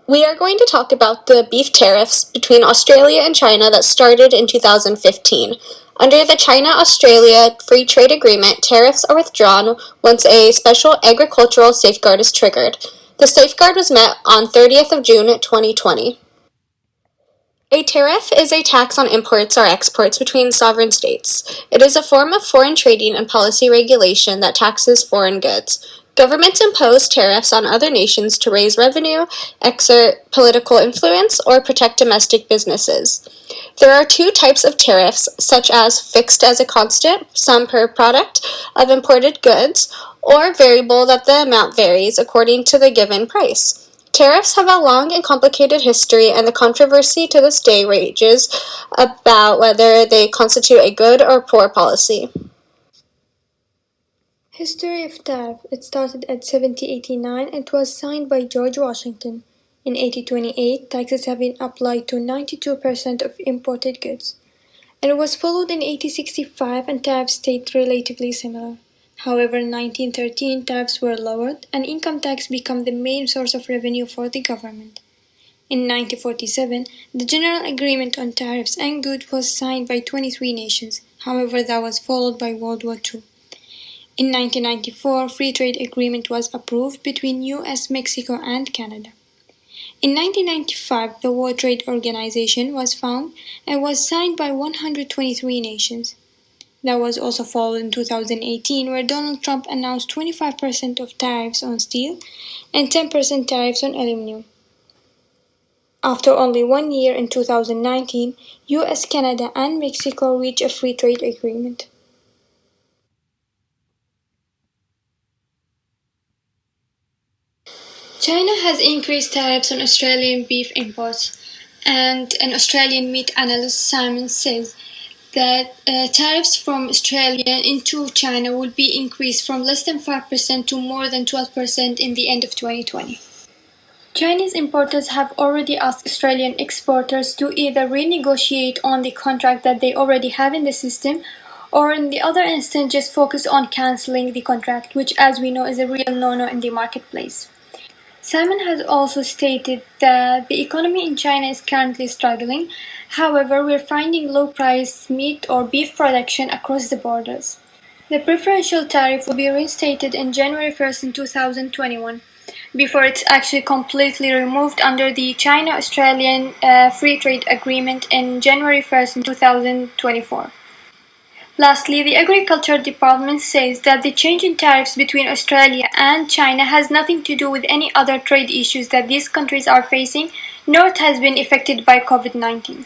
We are going to talk about the beef tariffs between Australia and China that started in 2015. Under the China-Australia Free Trade Agreement, tariffs are withdrawn once a special agricultural safeguard is triggered. The safeguard was met on 30th of June 2020. A tariff is a tax on imports or exports between sovereign states. It is a form of foreign trading and policy regulation that taxes foreign goods. Governments impose tariffs on other nations to raise revenue, exert political influence, or protect domestic businesses. There are two types of tariffs, such as fixed as a constant, sum per product of imported goods, or variable that the amount varies according to the given price. Tariffs have a long and complicated history, and the controversy to this day rages about whether they constitute a good or poor policy. History of tariff. It started at 1789 and was signed by George Washington. In 1828, taxes have been applied to 92% of imported goods. And it was followed in 1865 and tariffs stayed relatively similar. However, in 1913, tariffs were lowered and income tax became the main source of revenue for the government. In 1947, the General Agreement on Tariffs and Goods was signed by 23 nations. However, that was followed by World War II. In 1994, Free Trade Agreement was approved between US, Mexico, and Canada. In 1995, the World Trade Organization was founded and was signed by 123 nations. That was also followed in 2018, where Donald Trump announced 25% of tariffs on steel and 10% tariffs on aluminum. After only 1 year in 2019, US, Canada, and Mexico reached a free trade agreement. China has increased tariffs on Australian beef imports, and an Australian meat analyst, Simon, says that tariffs from Australia into China will be increased from less than 5% to more than 12% in the end of 2020. Chinese importers have already asked Australian exporters to either renegotiate on the contract that they already have in the system, or in the other instance just focus on cancelling the contract, which as we know is a real no-no in the marketplace. Simon has also stated that the economy in China is currently struggling. However, we're finding low-priced meat or beef production across the borders. The preferential tariff will be reinstated in January 1st in 2021, before it's actually completely removed under the China-Australian Free Trade Agreement in January 1st in 2024. Lastly, the Agriculture Department says that the change in tariffs between Australia and China has nothing to do with any other trade issues that these countries are facing, nor it has been affected by COVID-19.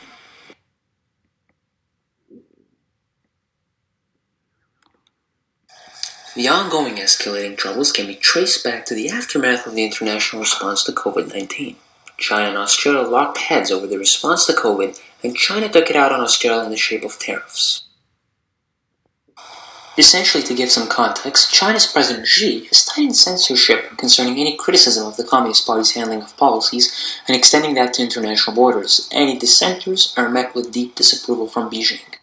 The ongoing escalating troubles can be traced back to the aftermath of the international response to COVID-19. China and Australia locked heads over the response to COVID, and China took it out on Australia in the shape of tariffs. Essentially, to give some context, China's President Xi has tightened censorship concerning any criticism of the Communist Party's handling of policies and extending that to international borders. Any dissenters are met with deep disapproval from Beijing.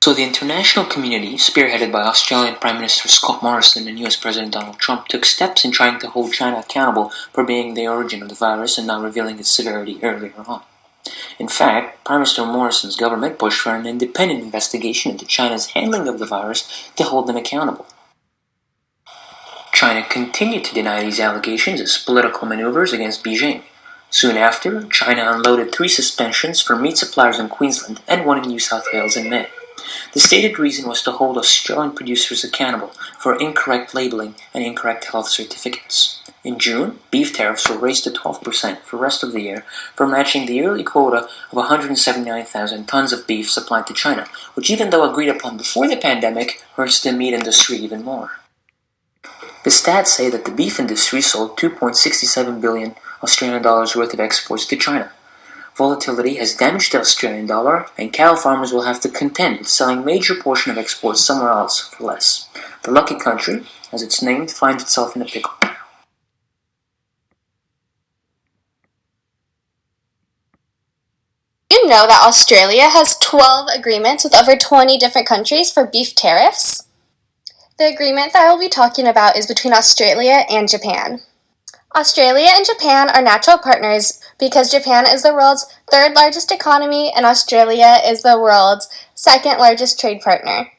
So the international community, spearheaded by Australian Prime Minister Scott Morrison and US President Donald Trump, took steps in trying to hold China accountable for being the origin of the virus and not revealing its severity earlier on. In fact, Prime Minister Morrison's government pushed for an independent investigation into China's handling of the virus to hold them accountable. China continued to deny these allegations as political maneuvers against Beijing. Soon after, China unloaded 3 suspensions for meat suppliers in Queensland and 1 in New South Wales in May. The stated reason was to hold Australian producers accountable for incorrect labeling and incorrect health certificates. In June, beef tariffs were raised to 12% for the rest of the year for matching the yearly quota of 179,000 tons of beef supplied to China, which even though agreed upon before the pandemic, hurts the meat industry even more. The stats say that the beef industry sold 2.67 billion Australian dollars worth of exports to China. Volatility has damaged the Australian dollar, and cattle farmers will have to contend with selling a major portion of exports somewhere else for less. The lucky country, as it's named, finds itself in a pickle. You know that Australia has 12 agreements with over 20 different countries for beef tariffs? The agreement that I will be talking about is between Australia and Japan. Australia and Japan are natural partners because Japan is the world's third largest economy and Australia is the world's second largest trade partner.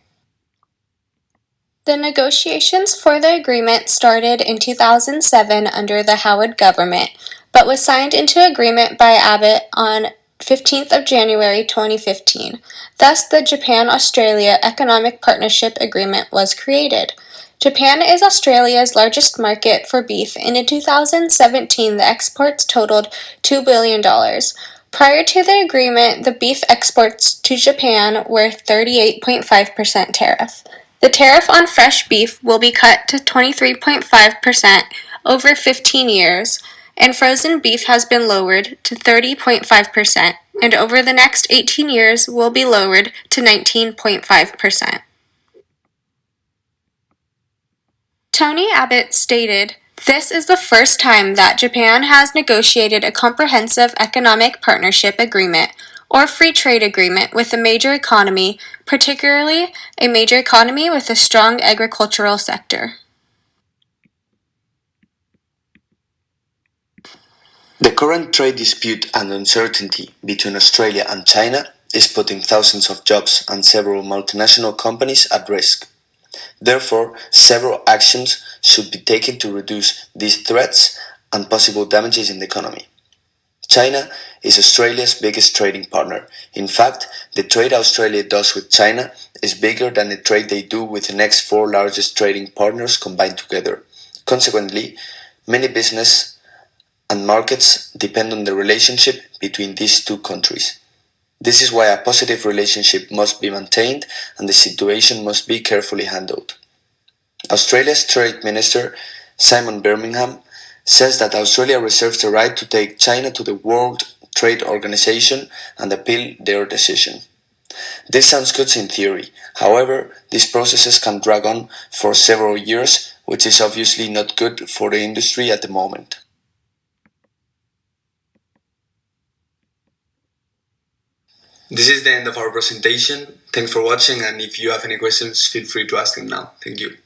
The negotiations for the agreement started in 2007 under the Howard government, but was signed into agreement by Abbott on 15th of January 2015. Thus, the Japan-Australia Economic Partnership Agreement was created. Japan is Australia's largest market for beef, and in 2017 the exports totaled $2 billion. Prior to the agreement, the beef exports to Japan were 38.5% tariff. The tariff on fresh beef will be cut to 23.5% over 15 years, and frozen beef has been lowered to 30.5%, and over the next 18 years will be lowered to 19.5%. Tony Abbott stated, "This is the first time that Japan has negotiated a comprehensive economic partnership agreement or free trade agreement with a major economy, particularly a major economy with a strong agricultural sector." The current trade dispute and uncertainty between Australia and China is putting thousands of jobs and several multinational companies at risk. Therefore, several actions should be taken to reduce these threats and possible damages in the economy. China is Australia's biggest trading partner. In fact, the trade Australia does with China is bigger than the trade they do with the next four largest trading partners combined together. Consequently, many business and markets depend on the relationship between these two countries. This is why a positive relationship must be maintained and the situation must be carefully handled. Australia's Trade Minister, Simon Birmingham, says that Australia reserves the right to take China to the World Trade Organization and appeal their decision. This sounds good in theory. However, these processes can drag on for several years, which is obviously not good for the industry at the moment. This is the end of our presentation. Thanks for watching, and if you have any questions, feel free to ask them now. Thank you.